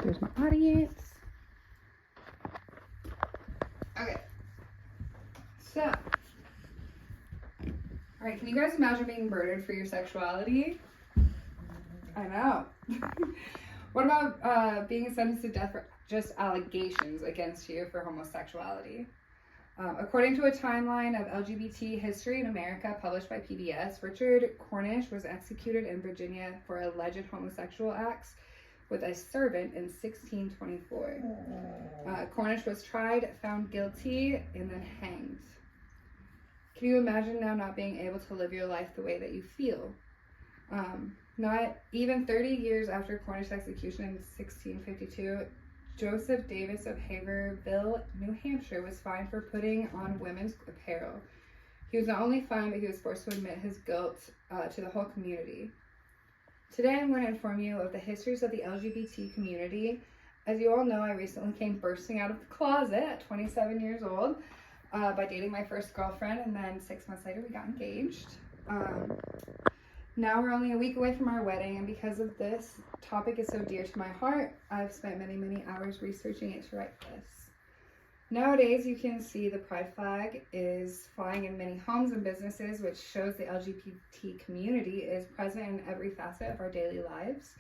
There's my audience. Okay. So, all right, can you guys imagine being murdered for your sexuality? I know. What about being sentenced to death for just allegations against you for homosexuality? According to a timeline of LGBT history in America published by PBS, Richard Cornish was executed in Virginia for alleged homosexual acts with a servant in 1624. Cornish was tried, found guilty, and then hanged. Can you imagine now not being able to live your life the way that you feel? Not even 30 years after Cornish's execution in 1652, Joseph Davis of Haverhill, New Hampshire, was fined for putting on women's apparel. He was not only fined, but he was forced to admit his guilt to the whole community. Today I'm going to inform you of the histories of the LGBT community. As you all know, I recently came bursting out of the closet at 27 years old by dating my first girlfriend, and then 6 months later we got engaged. Now we're only a week away from our wedding, and because of this topic is so dear to my heart, I've spent many hours researching it to write this. Nowadays, you can see the pride flag is flying in many homes and businesses, which shows the LGBT community is present in every facet of our daily lives.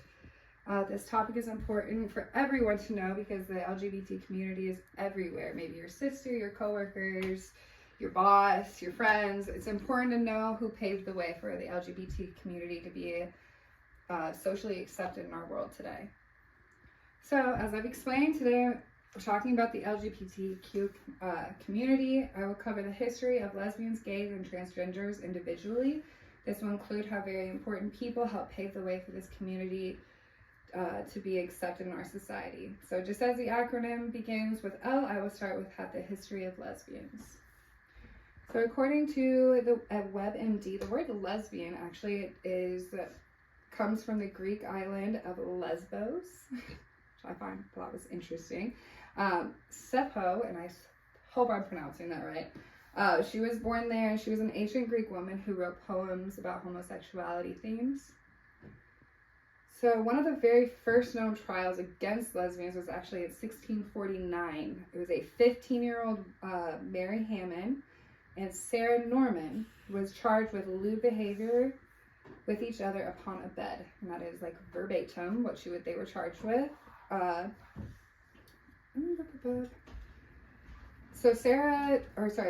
This topic is important for everyone to know because the LGBT community is everywhere. Maybe your sister, your coworkers, your boss, your friends. It's important to know who paved the way for the LGBT community to be socially accepted in our world today. So, as I've explained, today we're talking about the LGBTQ community. I will cover the history of lesbians, gays, and transgenders individually. This will include how very important people helped pave the way for this community to be accepted in our society. So just as the acronym begins with L, I will start with the history of lesbians. So according to the WebMD, the word lesbian actually comes from the Greek island of Lesbos, which I thought was interesting. Sappho, and I hope I'm pronouncing that right. She was born there, and she was an ancient Greek woman who wrote poems about homosexuality themes. So one of the very first known trials against lesbians was actually in 1649. It was a 15-year-old Mary Hammond and Sarah Norman was charged with lewd behavior with each other upon a bed. And that is like verbatim what they were charged with. So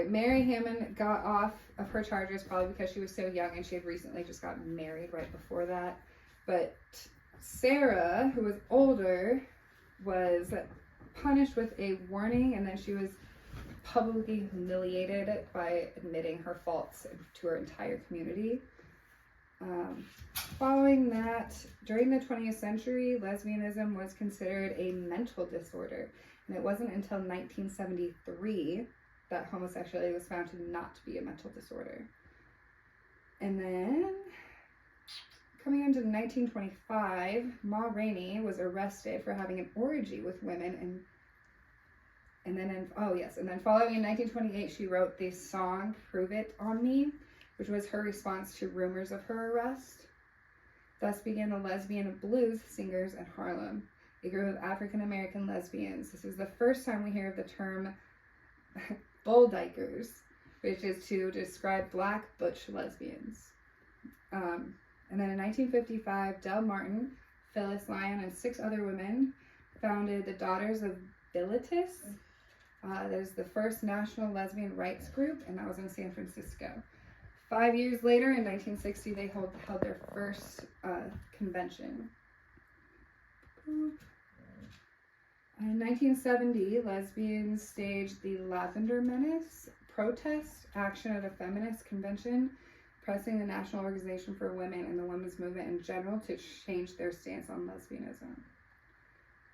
Mary Hammond got off of her charges probably because she was so young and she had recently just gotten married right before that. But Sarah, who was older, was punished with a warning, and then she was publicly humiliated by admitting her faults to her entire community. Following that, during the 20th century, lesbianism was considered a mental disorder, and it wasn't until 1973 that homosexuality was found to not be a mental disorder. And then, coming into 1925, Ma Rainey was arrested for having an orgy with women, and then following in 1928, she wrote the song "Prove It on Me," which was her response to rumors of her arrest. Thus began the lesbian blues singers in Harlem, a group of African American lesbians. This is the first time we hear of the term bulldykers, which is to describe black butch lesbians. And then in 1955, Del Martin, Phyllis Lyon, and 6 other women founded the Daughters of Bilitis. That is the first national lesbian rights group, and that was in San Francisco. 5 years later, in 1960, they held their first convention. In 1970, lesbians staged the Lavender Menace protest action at a feminist convention, pressing the National Organization for Women and the women's movement in general to change their stance on lesbianism.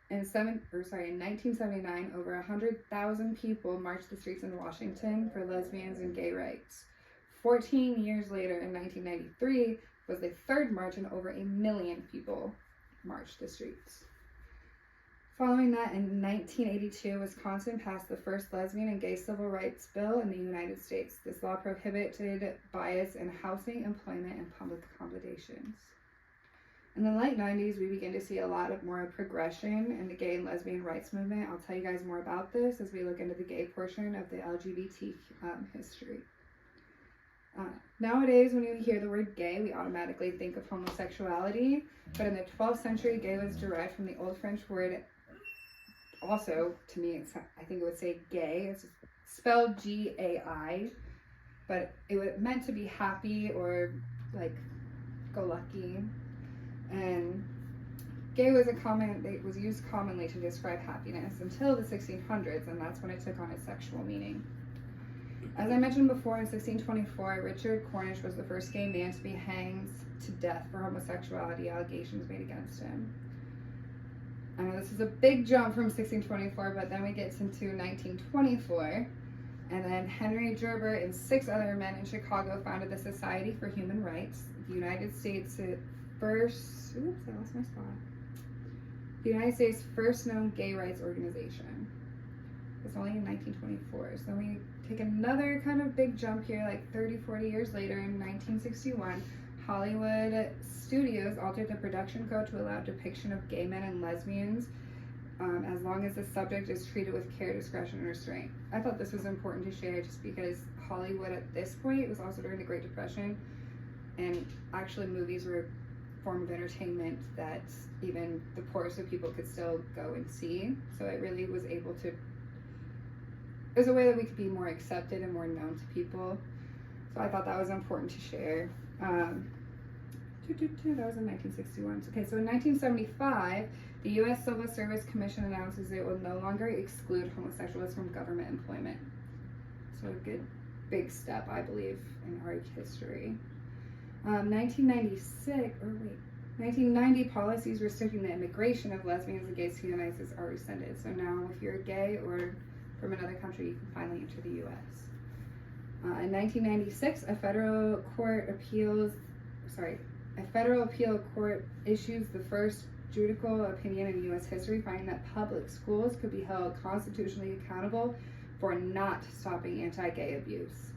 In 1979, over 100,000 people marched the streets in Washington for lesbians and gay rights. 14 years later, in 1993, was the third march, and over 1 million people marched the streets. Following that, in 1982, Wisconsin passed the first lesbian and gay civil rights bill in the United States. This law prohibited bias in housing, employment, and public accommodations. In the late 90s, we begin to see a lot of more progression in the gay and lesbian rights movement. I'll tell you guys more about this as we look into the gay portion of the LGBT history. Nowadays, when you hear the word gay, we automatically think of homosexuality, but in the 12th century, gay was derived from the Old French word, also, to me, I think it would say gay. It's spelled G-A-I, but it meant to be happy or like go lucky. And gay was it was used commonly to describe happiness until the 1600s, and that's when it took on its sexual meaning. As I mentioned before, in 1624, Richard Cornish was the first gay man to be hanged to death for homosexuality allegations made against him. I know this is a big jump from 1624, but then we get into 1924, and then Henry Gerber and 6 other men in Chicago founded the Society for Human Rights, the United States' first known gay rights organization. It's only in 1924. So we take another kind of big jump here, like 30-40 years later. In 1961, Hollywood studios altered the production code to allow depiction of gay men and lesbians as long as the subject is treated with care, discretion, and restraint. I thought this was important to share just because Hollywood at this point, it was also during the Great Depression, and actually movies were a form of entertainment that even the poorest of people could still go and see. So it really was able to, it was a way that we could be more accepted and more known to people. So I thought that was important to share. That was in 1961. Okay, so in 1975, the U.S. Civil Service Commission announces it will no longer exclude homosexuals from government employment. So a good big step, I believe, in our history. 1990 policies restricting the immigration of lesbians and gays to the United States are rescinded. So now if you're gay or from another country, you can finally enter the U.S. In 1996, a federal appeal court issues the first judicial opinion in U.S. history, finding that public schools could be held constitutionally accountable for not stopping anti-gay abuse.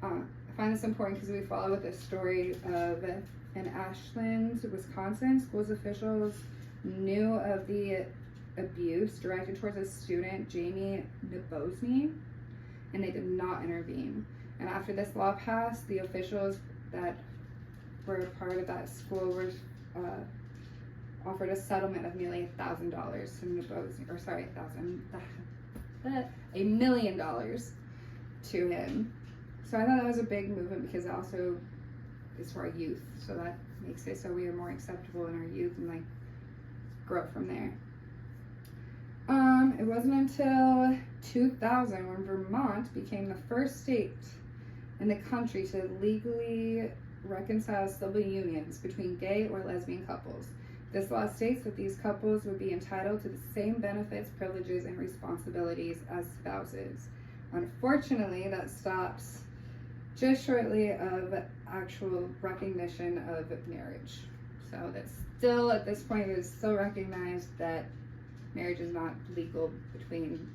I find this important because we follow with the story of in Ashland, Wisconsin, schools officials knew of the abuse directed towards a student, Jamie Nabosny, and they did not intervene. And after this law passed, the officials that were a part of that school were offered a settlement of nearly $1,000 to Nabosny, or sorry, $1 million to him. So I thought that was a big movement because it also is for our youth. So that makes it so we are more acceptable in our youth and like grow from there. It wasn't until 2000 when Vermont became the first state in the country to legally reconcile civil unions between gay or lesbian couples. This law states that these couples would be entitled to the same benefits, privileges, and responsibilities as spouses. Unfortunately, that stops just shortly of actual recognition of marriage. So that's still, at this point, it is still recognized that marriage is not legal between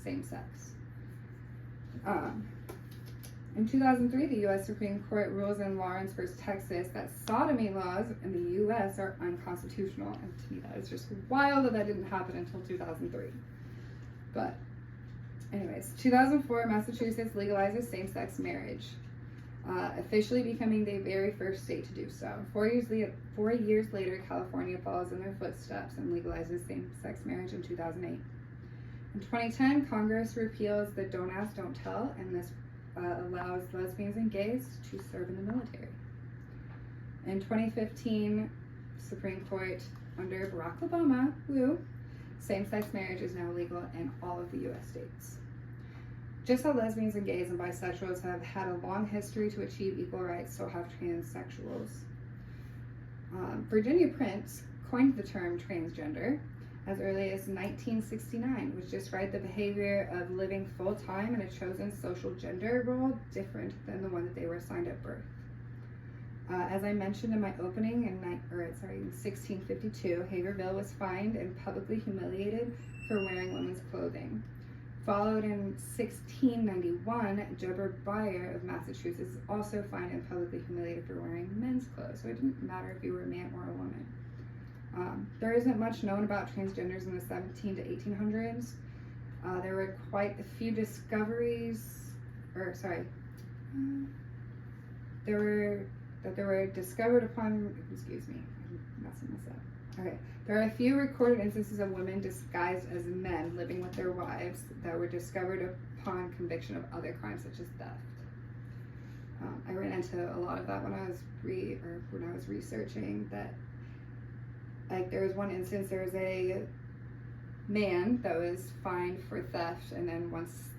same sex. In 2003, the U.S. Supreme Court rules in Lawrence v. Texas that sodomy laws in the U.S. are unconstitutional. And to me, that is just wild that didn't happen until 2003. But anyways, 2004, Massachusetts legalizes same-sex marriage, officially becoming the very first state to do so. 4 years later, California follows in their footsteps and legalizes same-sex marriage in 2008. In 2010, Congress repeals the Don't Ask, Don't Tell, and this allows lesbians and gays to serve in the military. In 2015, Supreme Court under Barack Obama, same-sex marriage is now legal in all of the U.S. states. Just how lesbians and gays and bisexuals have had a long history to achieve equal rights, so have transsexuals. Virginia Prince coined the term transgender as early as 1969, which described the behavior of living full-time in a chosen social gender role different than the one that they were assigned at birth. As I mentioned in my opening, in 1652, Haverhill was fined and publicly humiliated for wearing women's clothing. Followed in 1691, Deborah Bayer of Massachusetts is also fined and publicly humiliated for wearing men's clothes. So it didn't matter if you were a man or a woman. There isn't much known about transgenders in the 17 to 1800s. There were quite a few discoveries, there were discovered upon, excuse me, I'm messing this up. Okay, there are a few recorded instances of women disguised as men living with their wives that were discovered upon conviction of other crimes such as theft. I ran into a lot of that when I was researching that. Like there was one instance, there was a man that was fined for theft, and then once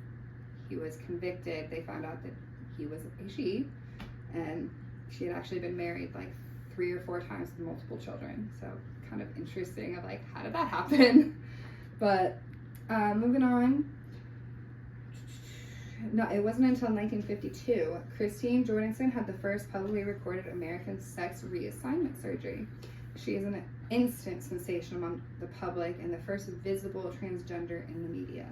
he was convicted, they found out that he was a she, and she had actually been married like 3 or 4 times with multiple children. So kind of interesting of like, how did that happen? But moving on. No, it wasn't until 1952, Christine Jorgensen had the first publicly recorded American sex reassignment surgery. She is an instant sensation among the public and the first visible transgender in the media.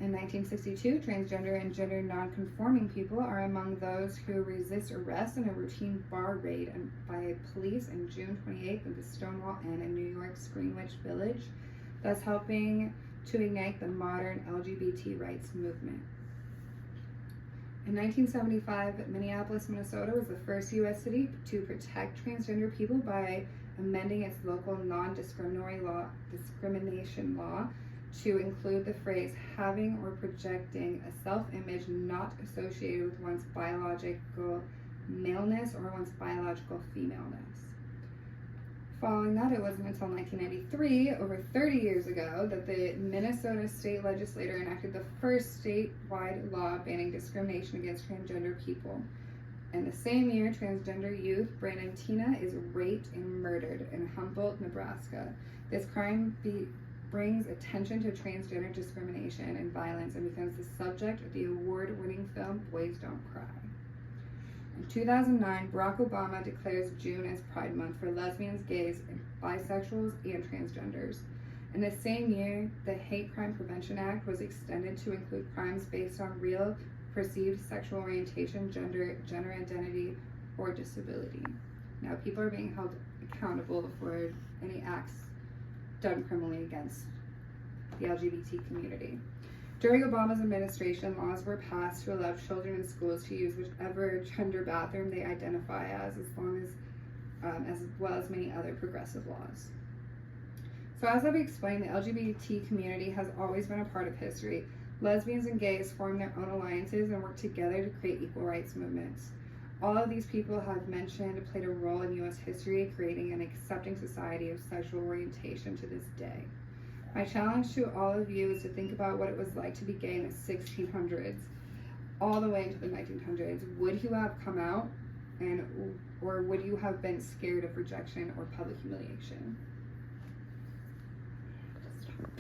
In 1962, transgender and gender non-conforming people are among those who resist arrest in a routine bar raid by police on June 28th at the Stonewall Inn in New York's Greenwich Village, thus helping to ignite the modern LGBT rights movement. In 1975, Minneapolis, Minnesota was the first U.S. city to protect transgender people by amending its local non-discrimination law to include the phrase having or projecting a self-image not associated with one's biological maleness or one's biological femaleness. Following that, it wasn't until 1993, over 30 years ago, that the Minnesota state legislature enacted the first statewide law banning discrimination against transgender people. In the same year, transgender youth Brandon Tina is raped and murdered in Humboldt, Nebraska. This crime brings attention to transgender discrimination and violence and becomes the subject of the award-winning film Boys Don't Cry. In 2009, Barack Obama declares June as Pride Month for lesbians, gays, bisexuals, and transgenders. In the same year, the Hate Crime Prevention Act was extended to include crimes based on real perceived sexual orientation, gender identity, or disability. Now, people are being held accountable for any acts done criminally against the LGBT community. During Obama's administration, laws were passed to allow children in schools to use whichever gender bathroom they identify as well as many other progressive laws. So as I've explained, the LGBT community has always been a part of history. Lesbians and gays form their own alliances and work together to create equal rights movements. All of these people have mentioned played a role in U.S. history, creating an accepting society of sexual orientation to this day. My challenge to all of you is to think about what it was like to be gay in the 1600s, all the way into the 1900s. Would you have come out, or would you have been scared of rejection or public humiliation?